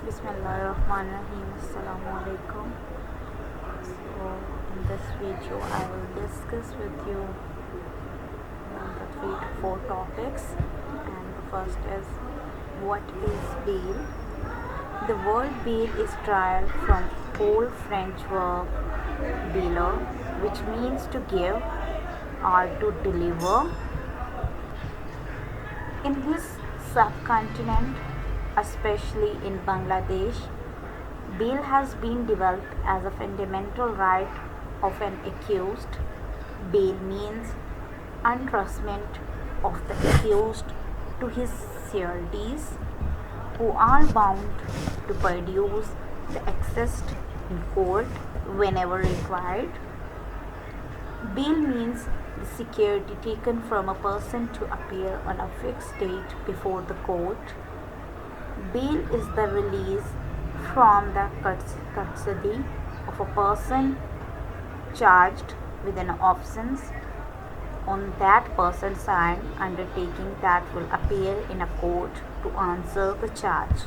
Bismillahirrahmanirrahim. Assalamu alaikum. So in this video I will discuss with you the 3 to 4 topics, and the first is what is bail. The word bail is derived from old French verb bailer, which means to give or to deliver. In this subcontinent, especially in Bangladesh, bail has been developed as a fundamental right of an accused. Bail means entrustment of the accused to his sureties, who are bound to produce the accused in court whenever required. Bail means the security taken from a person to appear on a fixed date before the court. Bail is the release from the custody of a person charged with an offence on that person's side, undertaking that will appear in a court to answer the charge.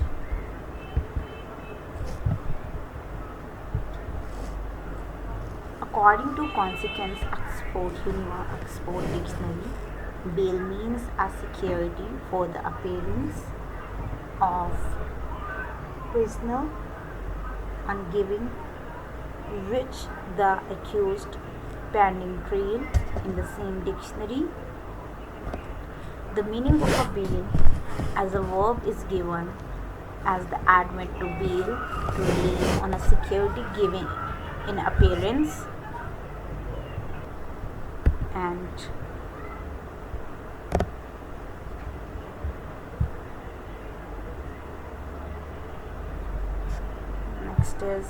According to Consequence Oxford Dictionary, bail means a security for the appearance of prisoner on giving which the accused pending trial. In the same dictionary, the meaning of a bail as a verb is given as the admit to bail, to release on a security given in appearance, and next is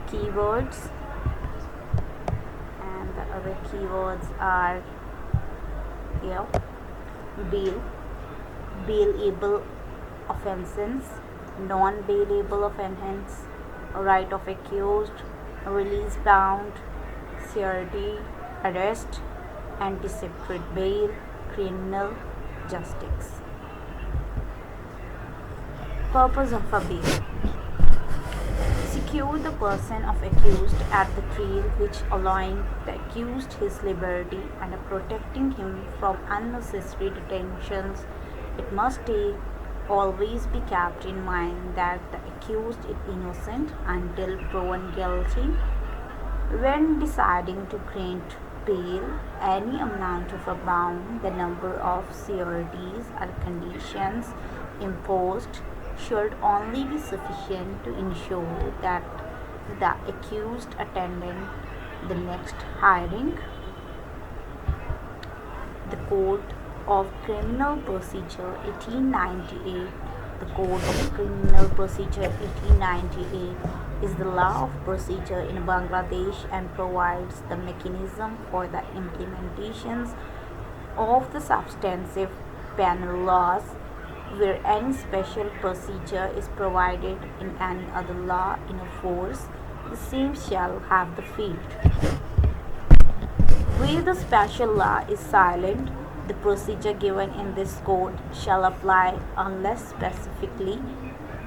keywords, and the other keywords are here: bail, bailable offences, non-bailable offences, right of accused, release bound, surety, arrest, anticipatory bail, criminal justice. Purpose of a bail: secure the person of accused at the trial, which allowing the accused his liberty and protecting him from unnecessary detentions. It must always be kept in mind that the accused is innocent until proven guilty. When deciding to grant bail, any amount of a bond, the number of sureties or conditions imposed should only be sufficient to ensure that the accused attended the next hearing. The Code of Criminal Procedure 1898. The Code of Criminal Procedure 1898 is the law of procedure in Bangladesh and provides the mechanism for the implementations of the substantive penal laws. Where any special procedure is provided in any other law in a force, the same shall have the field. Where the special law is silent, the procedure given in this code shall apply unless specifically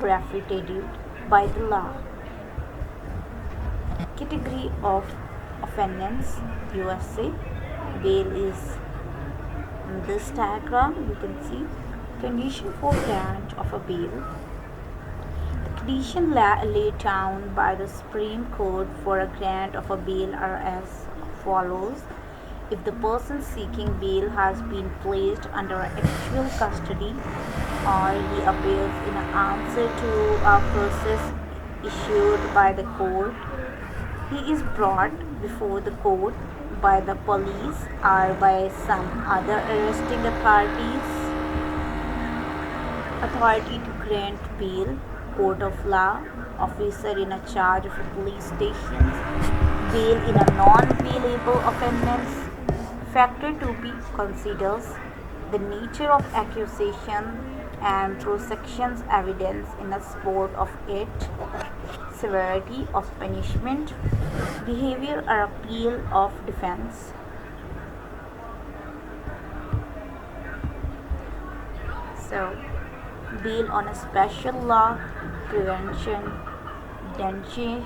prohibited by the law. Category of offense: USA. Bail is in this diagram. You can see condition for grant of a bail. The condition laid down by the Supreme Court for a grant of a bail are as follows: if the person seeking bail has been placed under actual custody, or he appears in answer to a process issued by the court, he is brought before the court by the police or by some other arresting authority to grant bail, court of law, officer in a charge of a police station, bail in a non-bailable offence. Factor to be considers the nature of accusation and prosecution's evidence in the support of it, severity of punishment, behavior or appeal of defense. So, bail on a special law, prevention, danger,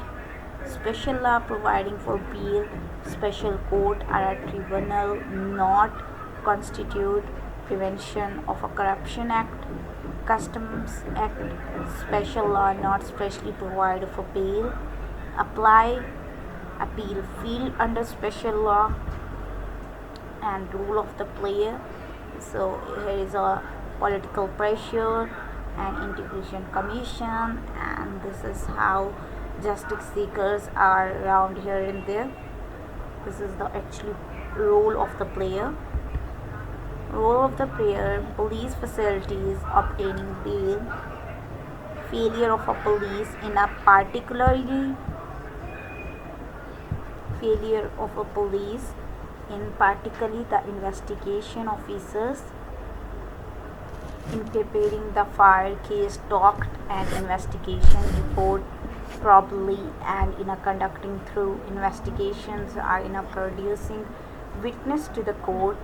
special law providing for bail, special court or a tribunal not constitute prevention of a corruption act, customs act, special law not specially provide for bail, apply, appeal field under special law, and role of the player. So here is a political pressure and integration commission, and this is how justice seekers are around here and there. This is the actual role of the player. Role of the player: police facilities obtaining bail, failure of a police in a failure of a police in particularly the investigation officers in preparing the file case docket and investigation report properly, and in a conducting through investigations or in a producing witness to the court,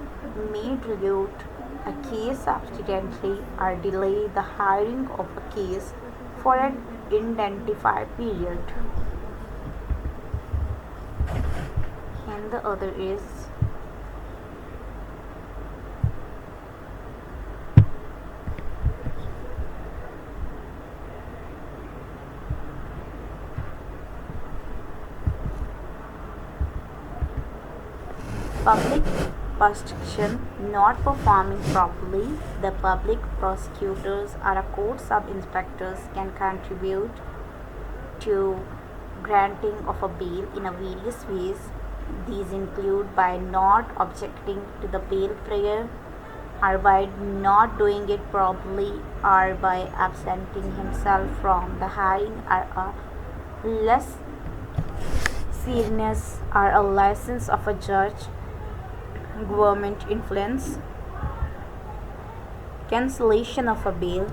may dilute a case accidentally or delay the hearing of a case for an identified period. And the other is public prosecution not performing properly. The public prosecutors or a court sub-inspectors can contribute to granting of a bail in a various ways. These include by not objecting to the bail prayer, or by not doing it properly, or by absenting himself from the hearing, or a less seriousness or a license of a judge, government influence, cancellation of a bail.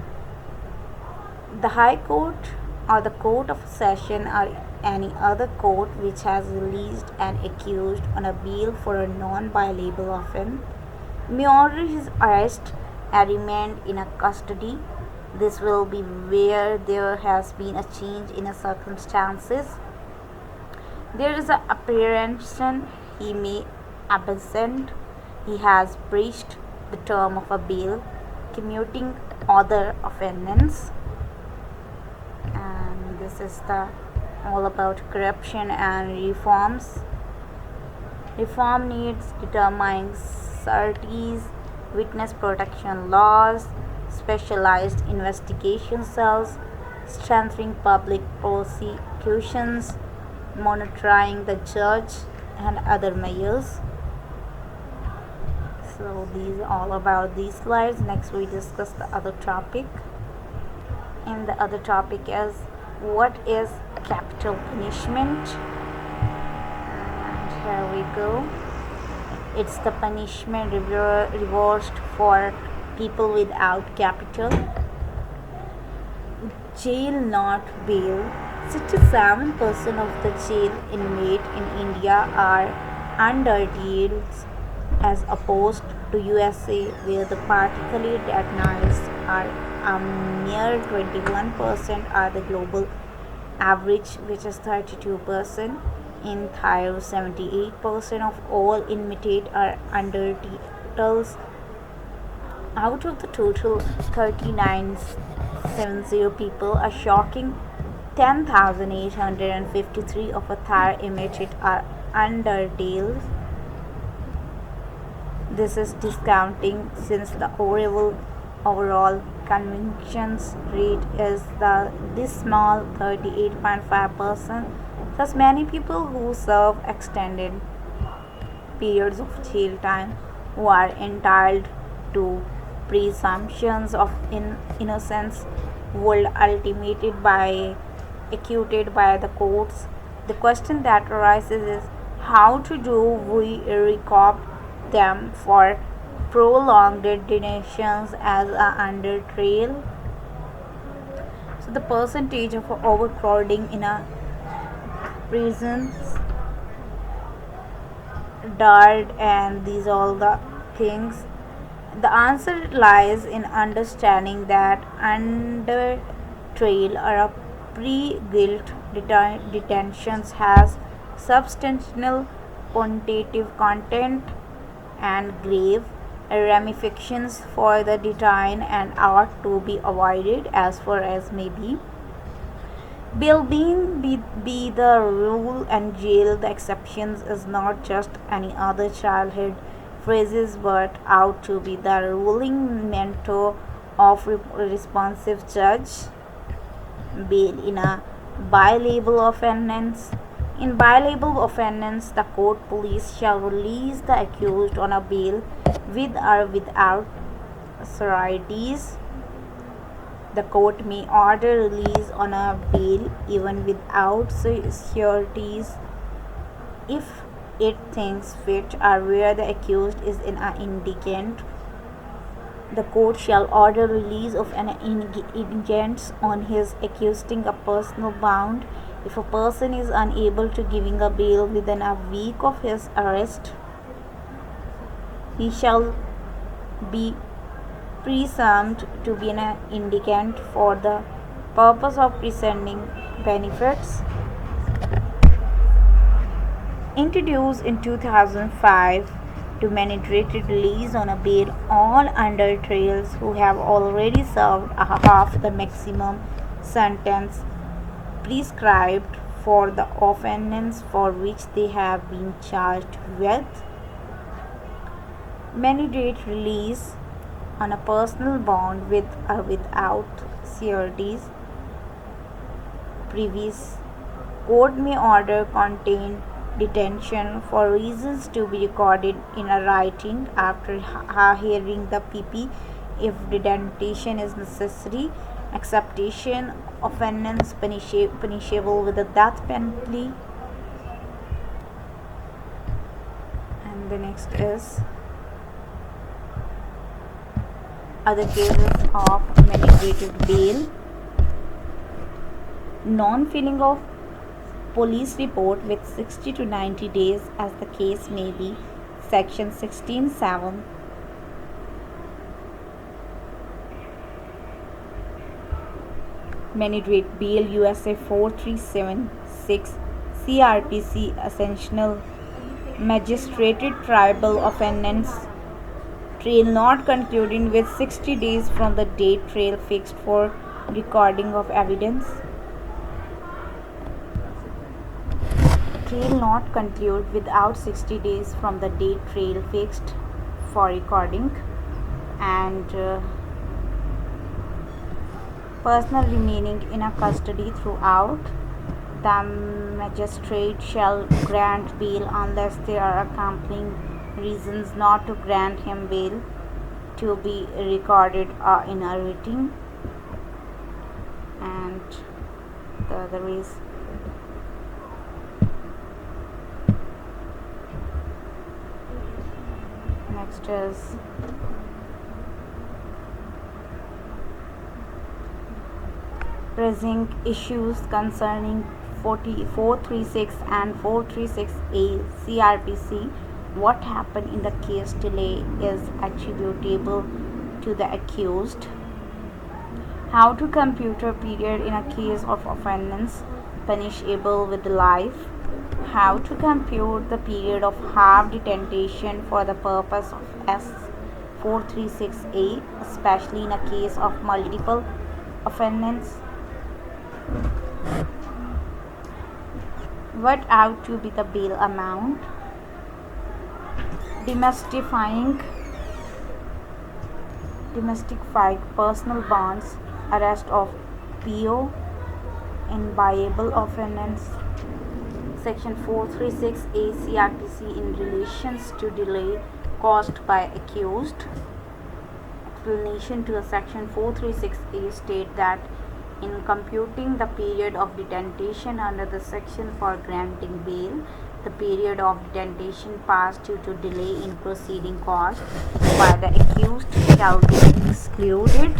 The High Court or the Court of Session or any other court which has released an accused on a bail for a non-bailable offence may order his arrest and remand in a custody. This will be where there has been a change in a circumstances. There is an apprehension he may absent, he has breached the term of a bail, committing other offences. And this is the all about corruption and reforms. Reform needs determining certainties, witness protection laws, specialized investigation cells, strengthening public prosecutions, monitoring the judge, and other measures. So these are all about these slides. Next we discuss the other topic. And the other topic is what is capital punishment. And here we go. It's the punishment reversed for people without capital. Jail not bail. 67% of the jail inmate in India are under jails, as opposed to USA, where the particularly detentions are a mere 21% are the global average, which is 32%. In Thailand, 78% of all inmates are under jails. Out of the total 3970 people, a shocking 10,853 of a Thai inmates are under jails. This is discounting since the overall convictions rate is the dismal 38.5%. Thus, many people who serve extended periods of jail time, who are entitled to presumptions of innocence, will ultimately be acquitted by the courts. The question that arises is how to do we recoup them for prolonged detentions as under trial. So the percentage of overcrowding in a prisons, dirt, and these all the things. The answer lies in understanding that under trial or a pre-guilt detentions has substantial punitive content and grave ramifications for the detained and ought to be avoided as far as may be. Bail being be the rule and jail the exceptions is not just any other childhood phrases but ought to be the ruling mentor of responsive judge. Bail in a bailable offence. In bailable offence, the court police shall release the accused on a bail with or without sureties. The court may order release on a bail even without sureties if it thinks fit or where the accused is indigent. The court shall order release of an indigent on his accusing a personal bond if a person is unable to giving a bail within a week of his arrest. He shall be presumed to be an indigent for the purpose of presenting benefits. Introduced in 2005 to mandate release on a bail all under trials who have already served half the maximum sentence prescribed for the offence for which they have been charged with. Mandate release on a personal bond with or without sureties. Previous court may order contain detention for reasons to be recorded in a writing after hearing the PP if detention is necessary. Acceptation offence punishable with the death penalty. And the next is other cases of mandated bail. Non-filing of police report with 60 to 90 days as the case may be. Section 16(7). Mandate bail USA 436-A CrPC magistrated tribal offence. Trial not concluding with 60 days from the date trial fixed for recording of evidence. Trial not conclude without 60 days from the date trial fixed for recording, and personal remaining in a custody throughout. The magistrate shall grant bail unless there are accompanying reasons not to grant him bail to be recorded in a writing. And the other is next is raising issues concerning 436 and 436-A CrPC. What happened in the case delay is attributable to the accused. How to compute a period in a case of offence punishable with life. How to compute the period of half detention for the purpose of S.436-A, especially in a case of multiple offences. What ought to be the bail amount. Demystifying personal bonds, arrest of PO in bailable offence. Section 436-A CrPC in relations to delay caused by accused. Explanation to the Section 436-A state that in computing the period of detention under the section for granting bail, the period of detention passed due to delay in proceeding caused by the accused shall be excluded,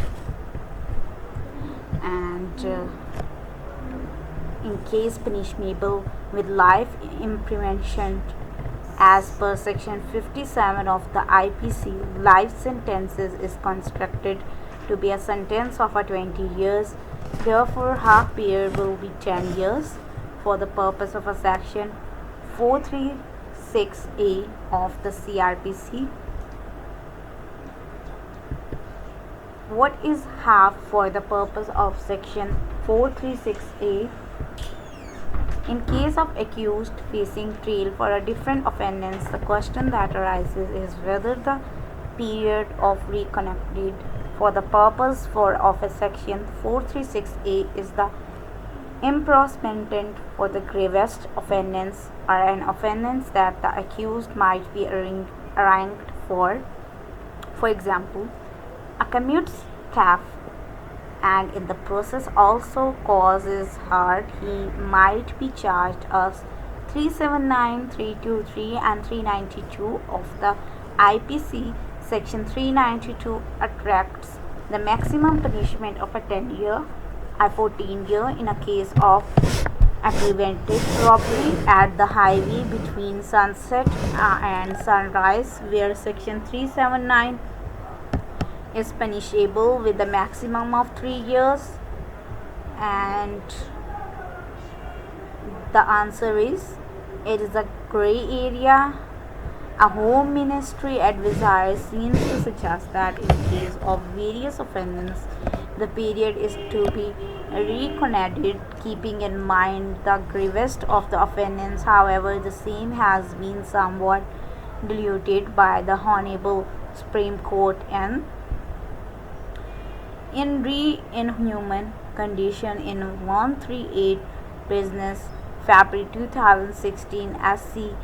and in case punishable with life imprisonment As per section 57 of the IPC, life sentences is constructed to be a sentence of 20 years. Therefore, half period will be 10 years for the purpose of a section 436A of the CRPC. What is half for the purpose of section 436A? In case of accused facing trial for a different offence, the question that arises is whether the period of reconnected for the purpose of a section 436A is the imprisonment for the gravest offence or an offence that the accused might be arraigned for. For example, a commutes theft and in the process also causes hurt, he might be charged as 379, 323 and 392 of the IPC. Section 392 attracts the maximum punishment of a 10-year or 14-year in a case of aggravated robbery at the highway between sunset and sunrise, where section 379 is punishable with a maximum of 3 years. And the answer is, it is a gray area. A Home Ministry advisor seems to suggest that in case of various offences, the period is to be reconnected, keeping in mind the gravest of the offence. However, the same has been somewhat diluted by the Honorable Supreme Court in Re-Inhuman Conditions in 138 Business, February 2016, SC.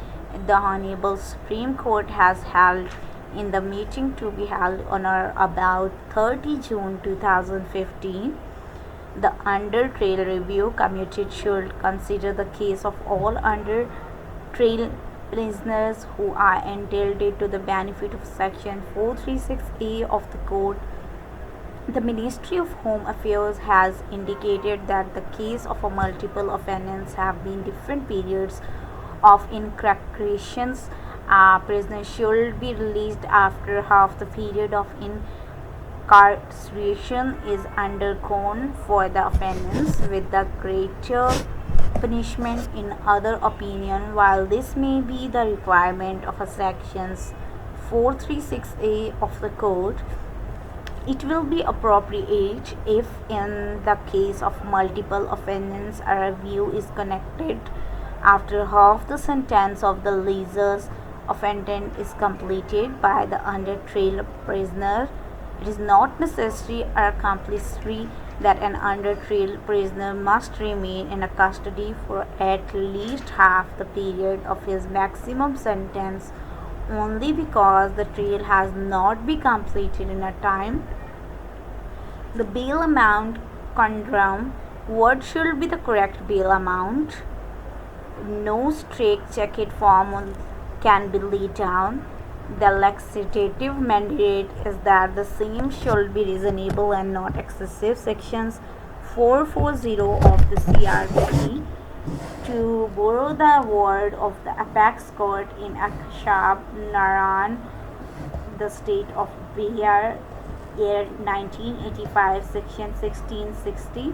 The Honorable Supreme Court has held in the meeting to be held on or about 30 June 2015. The under trial review committee should consider the case of all under trial prisoners who are entitled to the benefit of section 436A of the code. The Ministry of Home Affairs has indicated that the case of a multiple offences have been different periods of incarcerations. Prisoners should be released after half the period of incarceration is undergone for the offence, with the greater punishment in other opinion. While this may be the requirement of a sections 436A of the code, it will be appropriate if in the case of multiple offences a review is conducted after half the sentence of the lesser offence is completed by the under trial prisoner. It is not necessary or compulsory that an under trial prisoner must remain in custody for at least half the period of his maximum sentence only because the trial has not been completed in a time. The bail amount conundrum. What should be the correct bail amount? No straitjacket form can be laid down. The legislative mandate is that the same should be reasonable and not excessive. Sections 440 of the CRPC, to borrow the word of the apex court in Akshab Naran, the state of Bihar, year 1985, section 1660.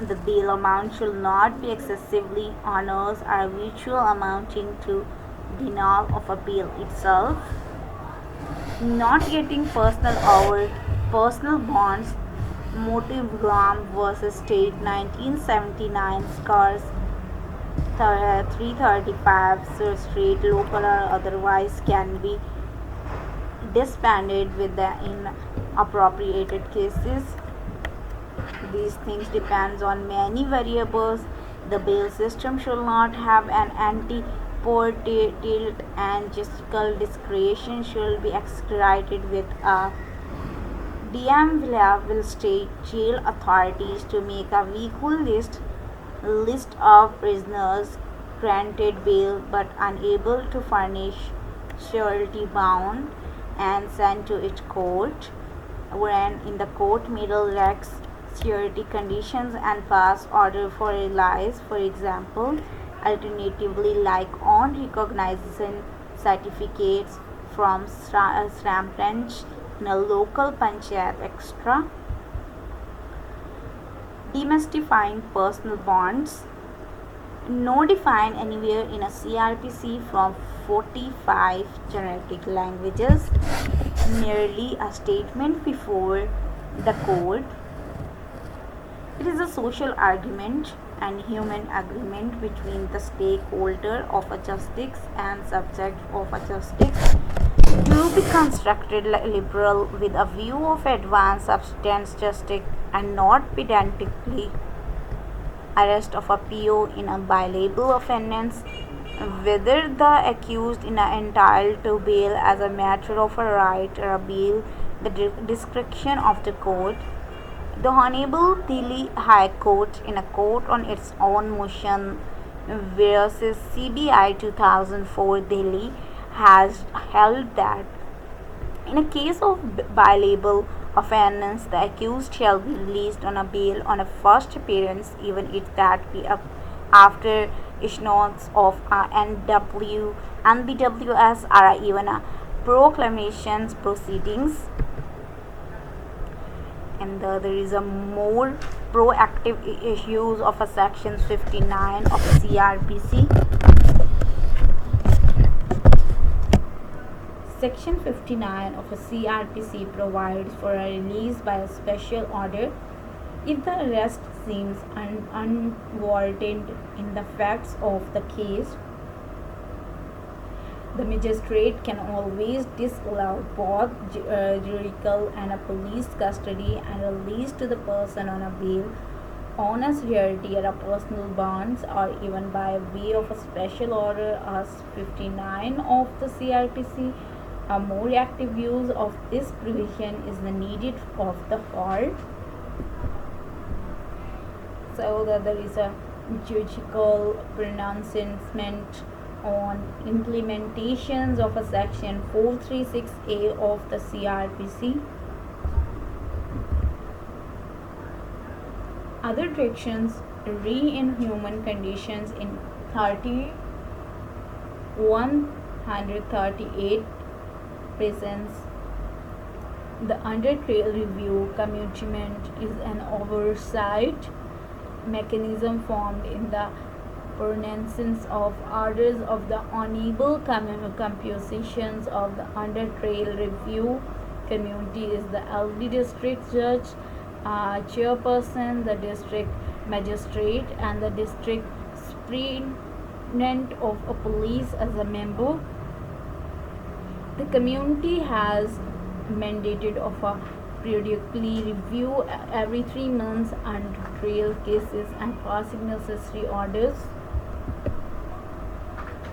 The bail amount should not be excessively onerous or virtual amounting to denial of a bail itself. Not getting personal bonds. Motigram versus State 1979, scars 335. So state, local or otherwise can be disbanded with the inappropriated cases. These things depends on many variables. The bail system should not have an anti-portated and justical discretion should be executed with a DM will state jail authorities to make a vehicle list of prisoners granted bail but unable to furnish surety bond and sent to its court when in the court middle lacks security conditions and pass order for release. For example, Alternatively, like on recognition certificates from stamp branch in a local panchayat extra. Demystifying personal bonds. No defined anywhere in a CRPC from 45 generic languages, merely a statement before the court. It is a social argument and human agreement between the stakeholder of a justice and subject of a justice to be constructed liberal with a view of advanced substance justice and not pedantically arrest of a PO in a bailable offence, whether the accused is entitled to bail as a matter of a right or a bail the discretion of the court. The Honorable Delhi High Court, in a court on its own motion versus CBI 2004 Delhi, has held that in a case of bailable offence, the accused shall be released on a bail on a first appearance, even if that be after issuance of NBWS or even a proclamations proceedings. And there is a more proactive use of a section 59 of CRPC. Section 59 of a CRPC provides for a release by a special order if the arrest seems unwarranted in the facts of the case. The magistrate can always disallow both judicial and a police custody and release to the person on a bail, on a security or a personal bonds, or even by way of a special order as 59 of the CRPC. A more active use of this provision is the needed of the court. So that there is a judicial pronouncement on implementations of a section 436-A of the CRPC. Other directions: Re-Inhuman Conditions in 138 prisons. The under-trial review commitment is an oversight mechanism formed in the pronouncements of orders of the honorable compositions of the under-trial review community is the LD district judge, chairperson, the district magistrate, and the district superintendent of a police as a member. The community has mandated of a periodically review every 3 months under trial cases and passing necessary orders.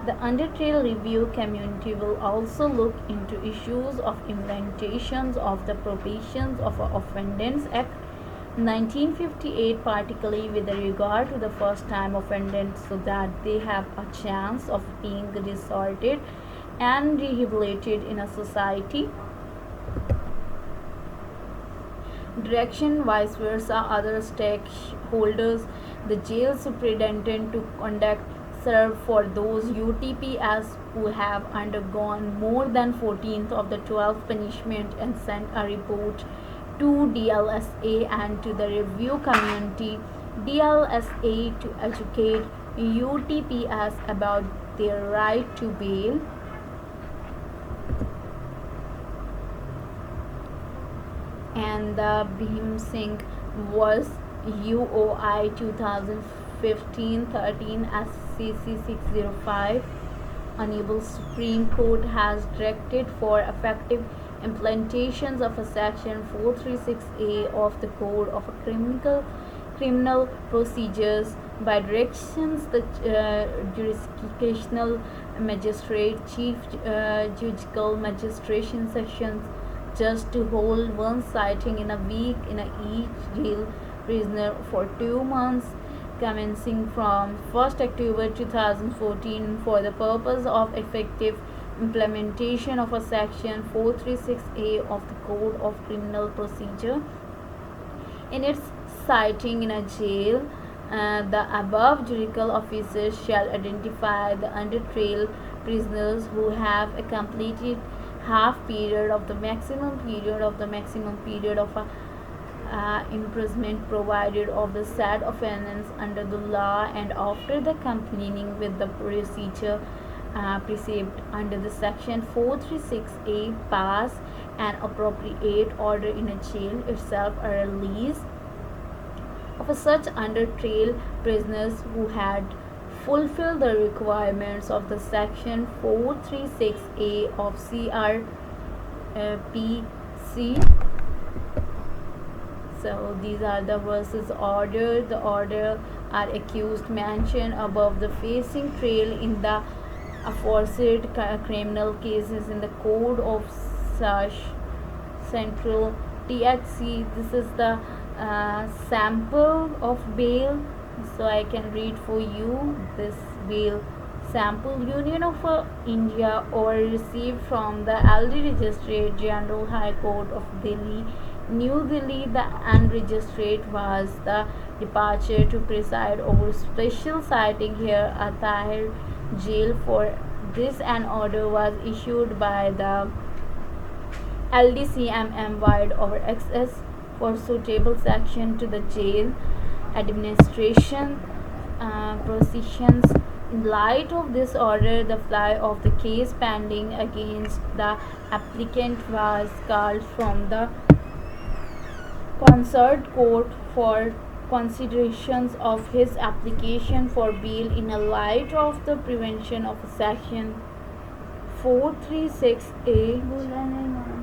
The under trial review community will also look into issues of implementations of the provisions of the Offenders Act 1958, particularly with regard to the first time offenders, so that they have a chance of being resorted and rehabilitated in a society. Direction vice versa other stakeholders, the jail superintendent to conduct serve for those UTPs who have undergone more than 14th of the 12th punishment and send a report to DLSA and to the review community. DLSA to educate UTPs about their right to bail. And the Bhim Singh was UOI 2015-13 SCC 605. Honorable Supreme Court has directed for effective implementations of a section 436-A of the Code of Criminal Procedures by directions the jurisdictional magistrate, chief judicial magistration sections, just to hold one sitting in a week in each jail prisoner for 2 months, commencing from 1st October 2014 for the purpose of effective implementation of a section 436-A of the Code of Criminal Procedure. In its sitting in a jail, The above judicial officers shall identify the under trial prisoners who have completed half period of the maximum period of imprisonment provided of the said offence under the law, and after the complying with the procedure prescribed under the section 436A, pass an appropriate order in a jail itself a release of such under trial prisoners who had fulfilled the requirements of the section 436A of CrPC. So these are the verses order. The order are accused mentioned above the facing trial in the aforesaid criminal cases in the code of such central THC. This is the sample of bail, so I can read for you this bail sample. Union of India or received from the LD Registrate General High Court of Delhi, New Delhi. The unregistrate was the departure to preside over special siting here at Tahir jail. For this an order was issued by the LDCMM wide over access for suitable section to the jail administration proceedings. In light of this order, the file of the case pending against the applicant was called from the concert court for considerations of his application for bail in a light of the prevention of section 436A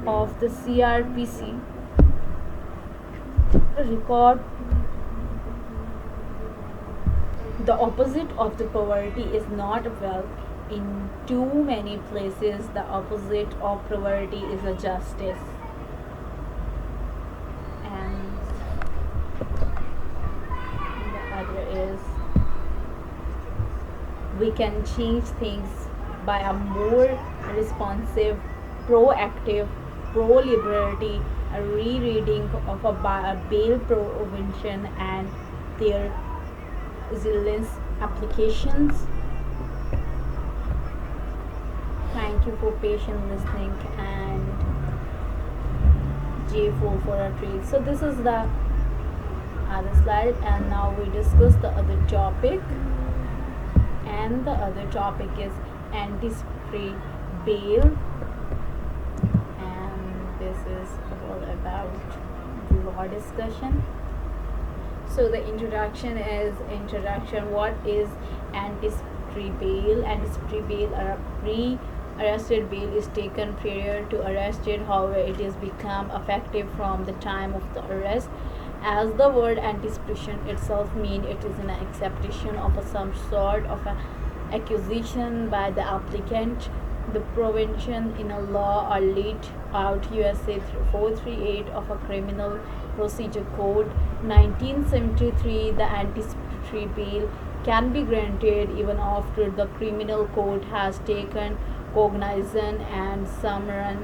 of the CrPC. Record the opposite of the poverty is not wealth. In too many places, the opposite of poverty is a justice. And the other is we can change things by a more responsive, proactive, pro-liberty rereading of a bail provision and their resilience applications. Thank you for patient listening and J4 for a treat. So this is the other slide, and now we discuss the other topic, and the other topic is anticipatory bail, and this is all about law discussion. So the introduction is what is anticipatory bail. Anticipatory bail or a pre-arrested bail is taken prior to arrested. However, it is become effective from the time of the arrest. As the word anticipation itself means, it is an acceptation of some sort of an accusation by the applicant. The provision in a law are laid out USA 438 of a Criminal Procedure Code 1973. The anticipatory bail can be granted even after the criminal court has taken cognizance and summons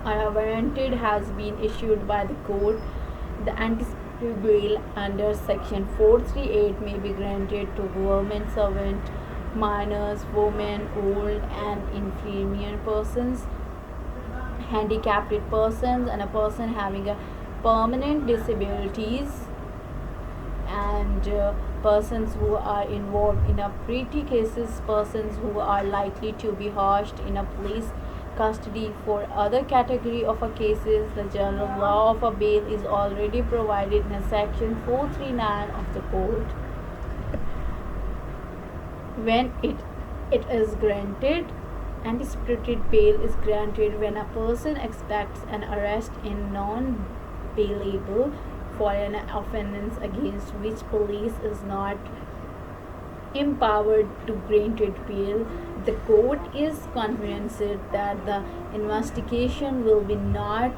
or a warrant has been issued by the court. The anticipatory bail under section 438 may be granted to government servants, minors, women, old and infirm persons, handicapped persons, and a person having a permanent disabilities, and persons who are involved in a petty cases, persons who are likely to be housed in a police custody. For other category of a cases, the general law of a bail is already provided in a section 439 of the code. When it is granted, anticipatory bail is granted when a person expects an arrest in non-bailable for an offence against which police is not empowered to grant bail. The court is convinced that the investigation will not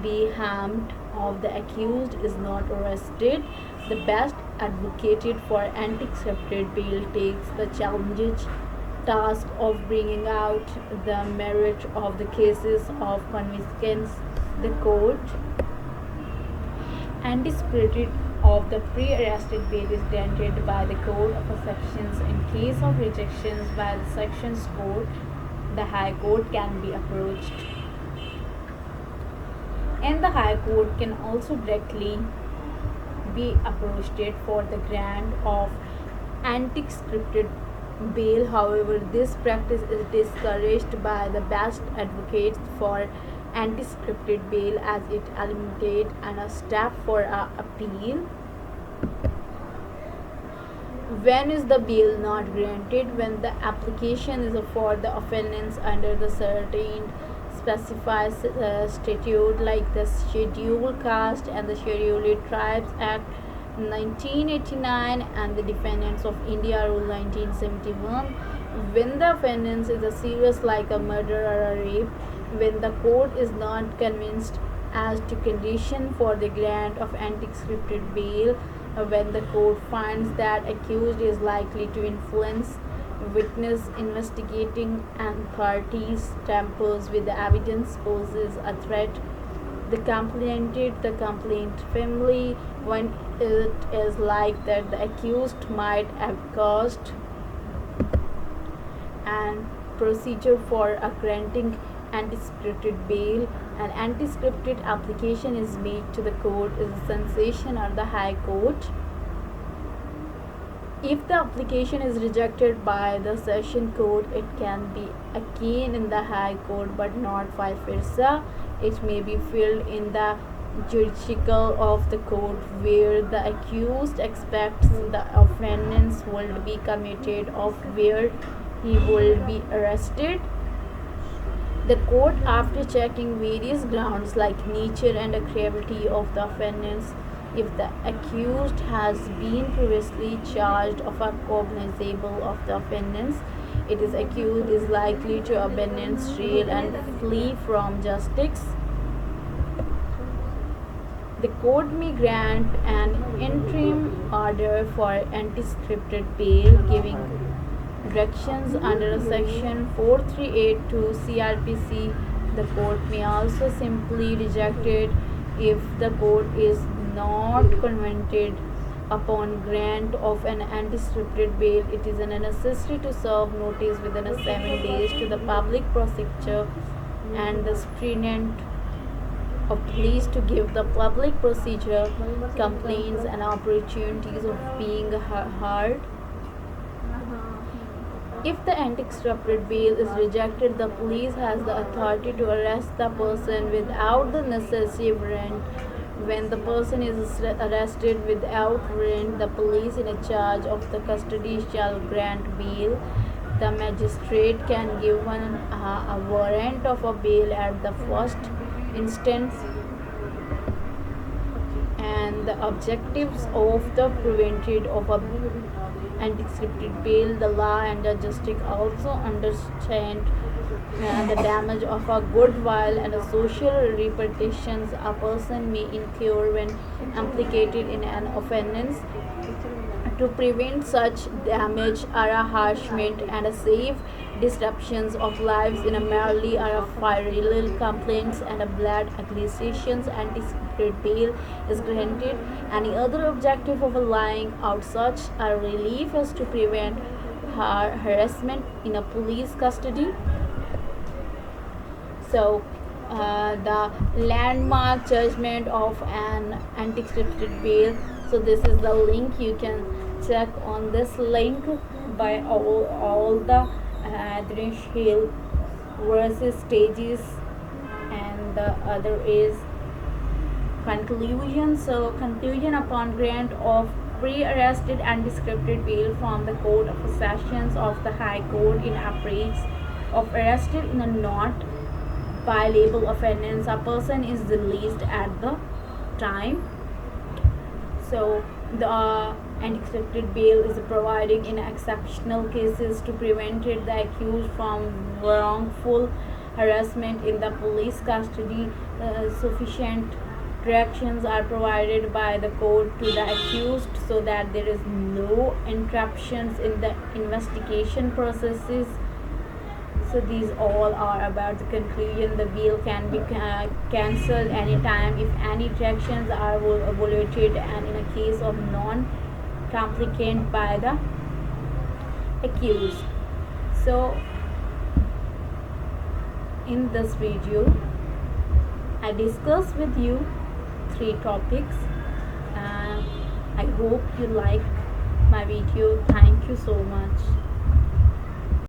be harmed if the accused is not arrested. The best advocate for anticipatory bail takes the challenging task of bringing out the merit of the cases of convictions. The court anticipated of the pre-arrested bail is granted by the Court of Sections. In case of rejections by the Sections Court, the High Court can be approached. And the High Court can also directly be approached for the grant of anti-scripted bail. However, this practice is discouraged by the best advocates for anti-scripted bail as it eliminates a step for appeal. When is the bail not granted? When the application is for the offence under the certain specified statute like the Scheduled Caste and the Scheduled Tribes Act 1989 and the Defendants of India Rule 1971. When the offence is a serious like a murder or a rape, when the court is not convinced as to condition for the grant of anti-scripted bail, when the court finds that accused is likely to influence witness investigating and parties tampers with the evidence, poses a threat the complaint family, when it is like that the accused might have caused and procedure for a granting anti-scripted bail. An anti-scripted application is made to the court is a sensation or the High Court. If the application is rejected by the Session Court, it can be again in the High Court but not vice versa. It may be filed in the judicial of the court where the accused expects the offence will be committed or where he will be arrested. The court, after checking various grounds like nature and the gravity of the offence, if the accused has been previously charged of a cognizable of the offence, it is accused is likely to abandon trail and flee from justice. The court may grant an interim order for anti-scripted bail, giving directions under section 438-A CrPC. The court may also simply reject it if the court is not convened upon grant of an anti-scripted bail. It is necessary to serve notice within 7 days to the public prosecutor and the superintendent of police to give the public prosecutor complaints and opportunities of being heard. If the anti-scripted bail is rejected, the police has the authority to arrest the person without the necessary warrant. When the person is arrested without warrant, the police in charge of the custody shall grant bail. The magistrate can give a warrant of a bail at the first instance, and the objectives of the prevented of a anti-scripted bail. The law and the justice also understand the damage of a goodwill and the social repercussions a person may incur when implicated in an offence. To prevent such damage or a harassment and a safe disruptions of lives in a merely or a viral complaints and a blood accusations, anti-scripted bail is granted. Any other objective of allowing out such a relief is to prevent harassment in a police custody. So the landmark judgment of an anti-scripted bail. So this is the link. You can check on this link by all the Hill versus stages, and the other is conclusion. So conclusion: upon grant of pre-arrested anti-scripted bail from the Court of Sessions of the High Court in appraise of arrested in a not bailable offence, a person is released at the time. So the anti-scripted bail is provided in exceptional cases to prevent the accused from wrongful harassment in the police custody. Sufficient directions are provided by the court to the accused so that there is no interruptions in the investigation processes. So these all are about the conclusion. The bail can be cancelled anytime if any objections are violated and in a case of non-compliant by the accused. So in this video I discuss with you 3 topics, and I hope you like my video. Thank you so much.